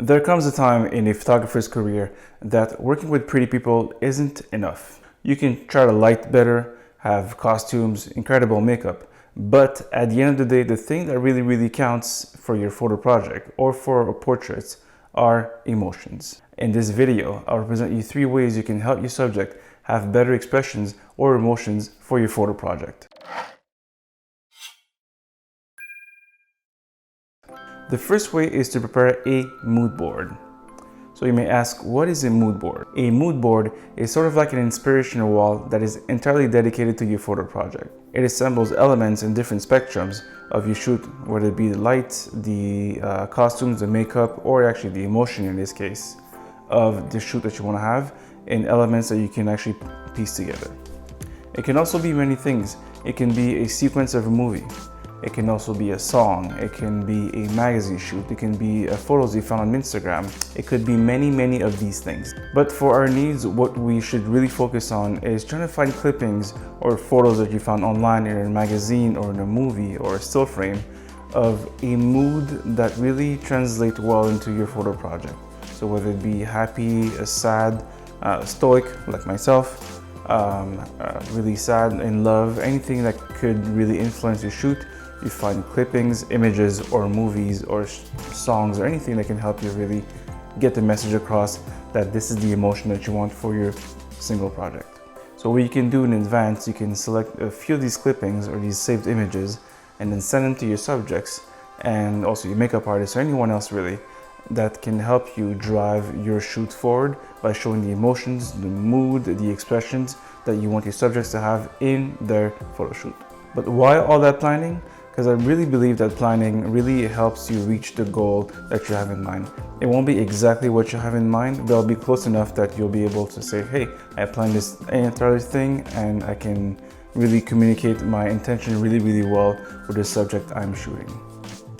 There comes a time in a photographer's career that working with pretty people isn't enough. You can try to light better, have costumes, incredible makeup, but at the end of the day, the thing that really counts for your photo project or for portraits are emotions. In this video, I'll present you 3 ways you can help your subject have better expressions or emotions for your photo project. The first way is to prepare a mood board. So you may ask, what is a mood board? A mood board is sort of like an inspirational wall that is entirely dedicated to your photo project. It assembles elements in different spectrums of your shoot, whether it be the light, the costumes, the makeup, or actually the emotion in this case of the shoot that you want to have in elements that you can actually piece together. It can also be many things. It can be a sequence of a movie. It can also be a song, it can be a magazine shoot, it can be photos you found on Instagram. It could be many of these things. But for our needs, what we should really focus on is trying to find clippings or photos that you found online in a magazine or in a movie or a still frame of a mood that really translates well into your photo project. So whether it be happy, sad, stoic like myself, really sad, in love, anything that could really influence your shoot. You find clippings, images, or movies, or songs, or anything that can help you really get the message across that this is the emotion that you want for your single project. So what you can do in advance, you can select a few of these clippings or these saved images and then send them to your subjects and also your makeup artist or anyone else really that can help you drive your shoot forward by showing the emotions, the mood, the expressions that you want your subjects to have in their photo shoot. But why all that planning? Because I really believe that planning really helps you reach the goal that you have in mind. It won't be exactly what you have in mind, but it'll be close enough that you'll be able to say, hey, I planned this entire thing and I can really communicate my intention really well with the subject I'm shooting.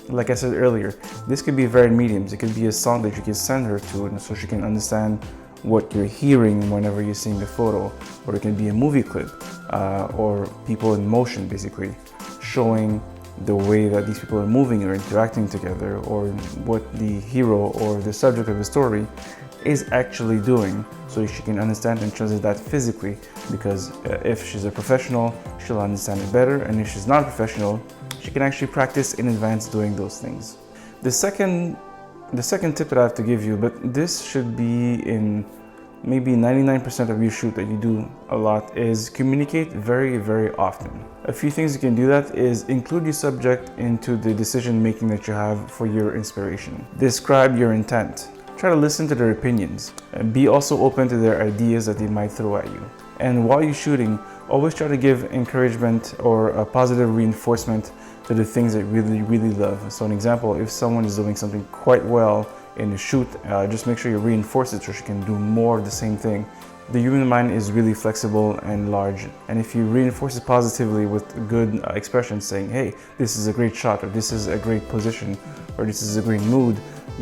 Like I said earlier, this could be varied mediums. It could be a song that you can send her to so she can understand what you're hearing whenever you're seeing the photo, or it can be a movie clip or people in motion, basically showing the way that these people are moving or interacting together, or what the hero or the subject of the story is actually doing, so she can understand and translate that physically, because if she's a professional, she'll understand it better, and if she's not a professional, she can actually practice in advance doing those things. The second tip that I have to give you, but this should be in maybe 99% of your shoot that you do a lot, is communicate very often. A few things you can do that is include your subject into the decision making that you have for your inspiration. Describe your intent. Try to listen to their opinions and be also open to their ideas that they might throw at you. And while you're shooting, always try to give encouragement or a positive reinforcement to the things that you really love. So an example, if someone is doing something quite well in the shoot, just make sure you reinforce it so she can do more of the same thing. The human mind is really flexible and large, and if you reinforce it positively with good expressions saying, hey, this is a great shot, or this is a great position, or this is a great mood,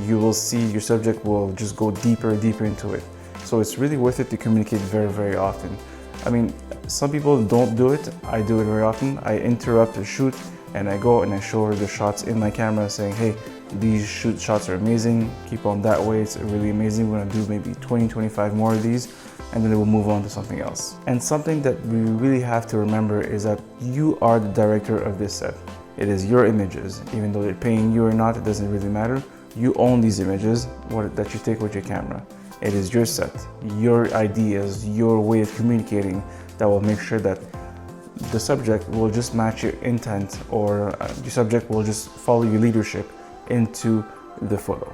you will see your subject will just go deeper into it. So it's really worth it to communicate very often. I mean, some people don't do it. I do it very often. I interrupt a shoot and I go and I show her the shots in my camera saying, hey, these shoot shots are amazing, keep on that way, it's really amazing. We're gonna do maybe 20-25 more of these, and then we'll move on to something else. And something that we really have to remember is that you are the director of this set. It is your images. Even though they're paying you or not, it doesn't really matter. You own these images that you take with your camera. It is your set, your ideas, your way of communicating that will make sure that the subject will just match your intent, or your subject will just follow your leadership into the photo.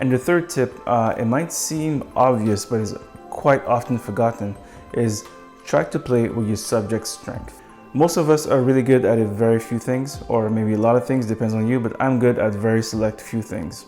And the third tip, it might seem obvious but is quite often forgotten, is try to play with your subject's strength. Most of us are really good at a very few things, or maybe a lot of things, depends on you, but I'm good at very select few things,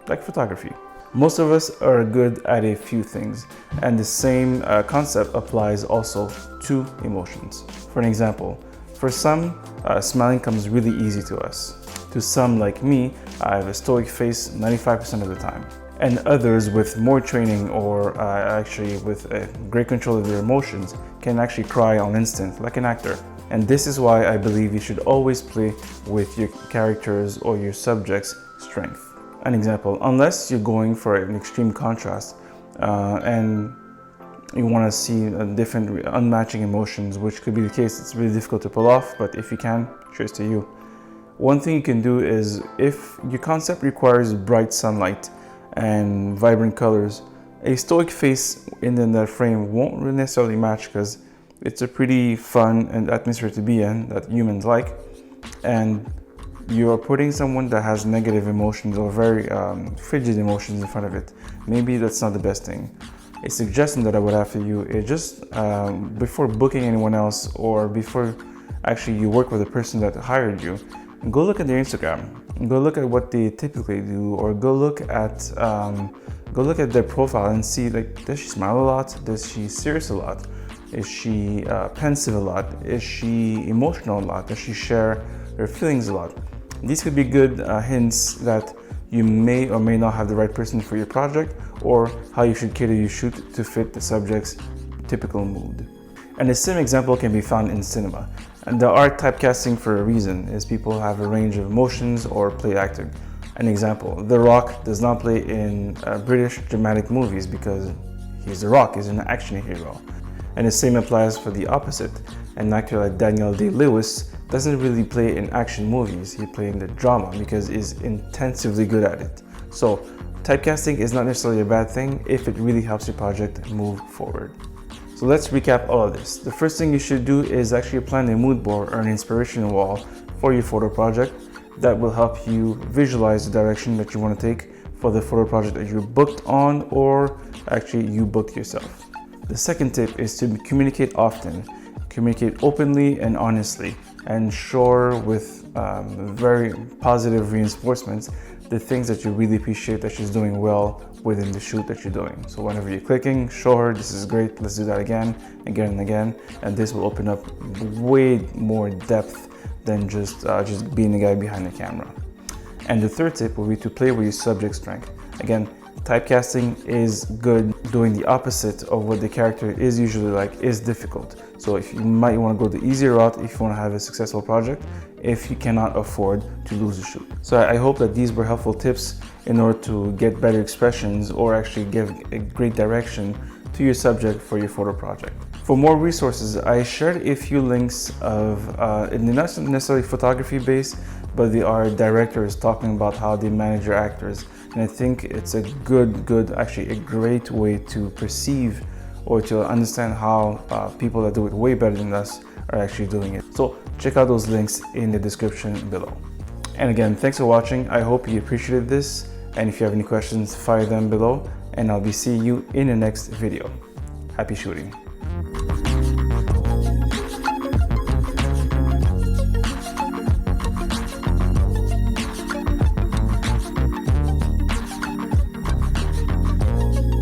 like photography. Most of us are good at a few things, and the same concept applies also to emotions. For an example, for some, smiling comes really easy to us. To some, like me, I have a stoic face 95% of the time. And others with more training, or actually with great control of their emotions, can actually cry on instant, like an actor. And this is why I believe you should always play with your characters or your subject's strength. An example, unless you're going for an extreme contrast and you want to see different unmatching emotions, which could be the case. It's really difficult to pull off, but if you can, cheers to you. One thing you can do is, if your concept requires bright sunlight and vibrant colors, a stoic face in that frame won't really necessarily match, because it's a pretty fun and atmosphere to be in that humans like, and you're putting someone that has negative emotions or very frigid emotions in front of it. Maybe that's not the best thing. A suggestion that I would have for you is just before booking anyone else, or before actually you work with the person that hired you, go look at their Instagram, go look at what they typically do, or go look at their profile and see, like, does she smile a lot? Does she serious a lot? Is she pensive a lot? Is she emotional a lot? Does she share her feelings a lot? These could be good hints that you may or may not have the right person for your project, or how you should cater your shoot to fit the subject's typical mood. And the same example can be found in cinema. And there are typecasting for a reason, as people have a range of emotions or play acting. An example, The Rock does not play in British dramatic movies because he's The Rock, he's an action hero. And the same applies for the opposite. An actor like Daniel Day-Lewis doesn't really play in action movies, he plays in the drama because he's intensively good at it. So typecasting is not necessarily a bad thing if it really helps your project move forward. So let's recap all of this. The first thing you should do is actually plan a mood board or an inspiration wall for your photo project that will help you visualize the direction that you want to take for the photo project that you're booked on, or actually you booked yourself. The second tip is to communicate often. Communicate openly and honestly, and share with very positive reinforcements the things that you really appreciate that she's doing well within the shoot that you're doing. So whenever you're clicking, show her, this is great, let's do that again and again, and this will open up way more depth than just being the guy behind the camera. And the third tip will be to play with your subject strength. Again, typecasting is good. Doing the opposite of what the character is usually like is difficult. So if you might want to go the easier route if you want to have a successful project, if you cannot afford to lose the shoot. So I hope that these were helpful tips in order to get better expressions, or actually give a great direction to your subject for your photo project. For more resources, I shared a few links of, not necessarily photography based, but they are directors talking about how they manage their actors. And I think it's a actually a great way to perceive or to understand how people that do it way better than us are actually doing it. So check out those links in the description below. And again, thanks for watching. I hope you appreciated this. And if you have any questions, fire them below, and I'll be seeing you in the next video. Happy shooting.